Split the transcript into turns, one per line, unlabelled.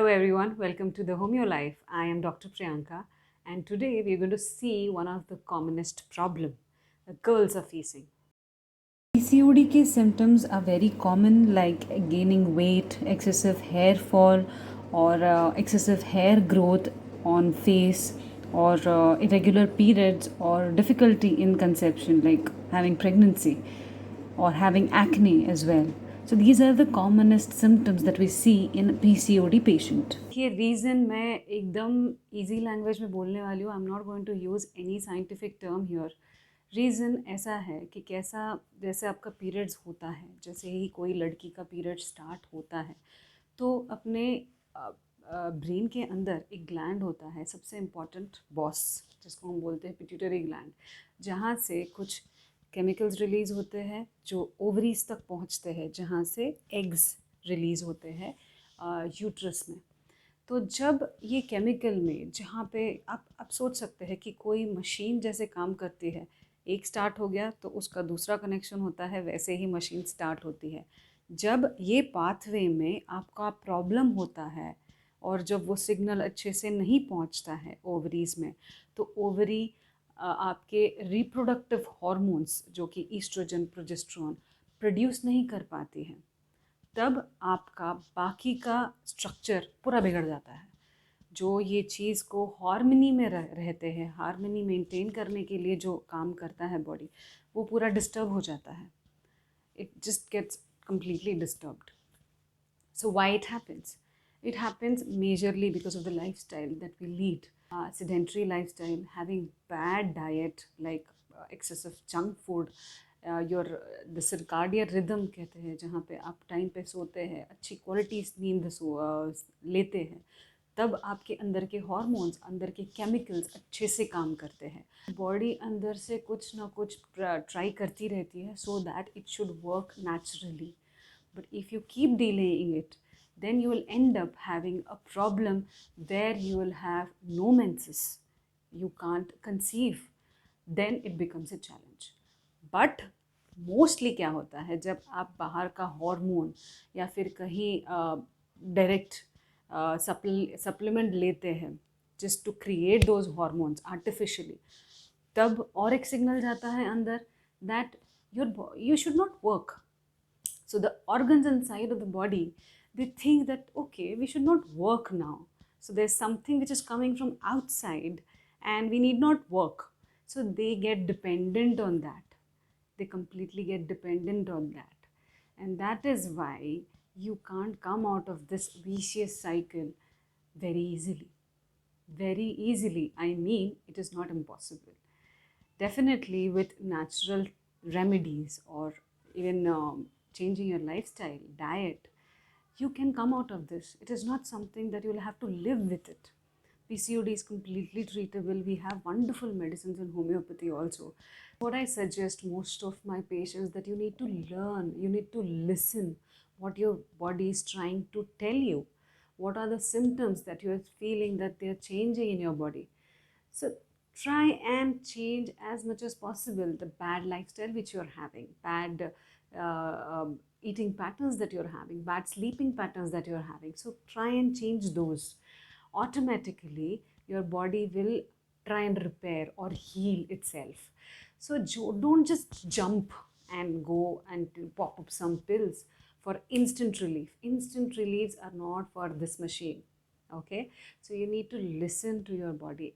Hello everyone, welcome to the Homeo Life. I am Dr. Priyanka and today we're going to see one of the commonest problem that girls are facing.
PCOD के symptoms are very common like gaining weight, excessive hair fall or excessive hair growth on face or irregular periods or difficulty in conception like having pregnancy or having acne as well. So these are the commonest symptoms that we see in PCOD patient.
ये reason मैं एकदम easy language में बोलने वाली हूँ. I am not going to use any scientific term here. Reason ऐसा है कि कैसा जैसे आपका पीरियड्स होता है, जैसे ही कोई लड़की का पीरियड स्टार्ट होता है तो अपने ब्रेन के अंदर एक ग्लैंड होता है, सबसे इम्पॉर्टेंट बॉस जिसको हम बोलते हैं पिट्यूटरी ग्लैंड, जहाँ से कुछ केमिकल्स रिलीज़ होते हैं जो ओवरीज तक पहुँचते हैं, जहाँ से एग्स रिलीज़ होते हैं यूट्रस में. तो जब ये केमिकल में जहाँ पे आप सोच सकते हैं कि कोई मशीन जैसे काम करती है, एक स्टार्ट हो गया तो उसका दूसरा कनेक्शन होता है, वैसे ही मशीन स्टार्ट होती है. जब ये पाथवे में आपका प्रॉब्लम होता है और जब वो सिग्नल अच्छे से नहीं पहुंचता है ओवरीज में, तो ओवरी आपके रिप्रोडक्टिव हार्मोन्स जो कि ईस्ट्रोजन प्रोजेस्टेरोन प्रोड्यूस नहीं कर पाती है, तब आपका बाकी का स्ट्रक्चर पूरा बिगड़ जाता है. जो ये चीज़ को हार्मनी में रहते हैं, हार्मनी मेंटेन करने के लिए जो काम करता है बॉडी, वो पूरा डिस्टर्ब हो जाता है. It just gets completely disturbed. So why it happens? It happens majorly because of the lifestyle that we lead. Sedentary lifestyle, having bad diet like excessive junk food, your the circadian rhythm कहते हैं, जहाँ पे आप time पे सोते हैं, अच्छी quality नींद लेते हैं, तब आपके अंदर के हार्मोन्स, अंदर के केमिकल्स अच्छे से काम करते हैं. बॉडी अंदर से कुछ ना कुछ ट्राई करती रहती है so that it should work naturally. But if you keep delaying it, then you will end up having a problem where you will have no menses. You can't conceive. Then it becomes a challenge. But mostly क्या होता है, जब आप बाहर का hormone या फिर कहीं डायरेक्ट सप्लीमेंट लेते हैं just to create those hormones artificially, तब और एक सिग्नल जाता है अंदर that you should not work. So the organs inside of the body, they think that okay, we should not work now. So there's something which is coming from outside and we need not work. So they get dependent on that. They completely get dependent on that. And that is why you can't come out of this vicious cycle very easily. Very easily. I mean, it is not impossible. Definitely with natural remedies or even changing your lifestyle, diet, you can come out of this. It is not something that you will have to live with it. PCOD is completely treatable. We have wonderful medicines in homeopathy also. What I suggest most of my patients that you need to learn, you need to listen what your body is trying to tell you. What are the symptoms that you are feeling that they are changing in your body? So try and change as much as possible the bad lifestyle which you're having, bad eating patterns that you're having, bad sleeping patterns that you're having. So try and change those. Automatically, your body will try and repair or heal itself. So don't just jump and go and pop up some pills for instant relief. Instant reliefs are not for this machine. Okay, so you need to listen to your body.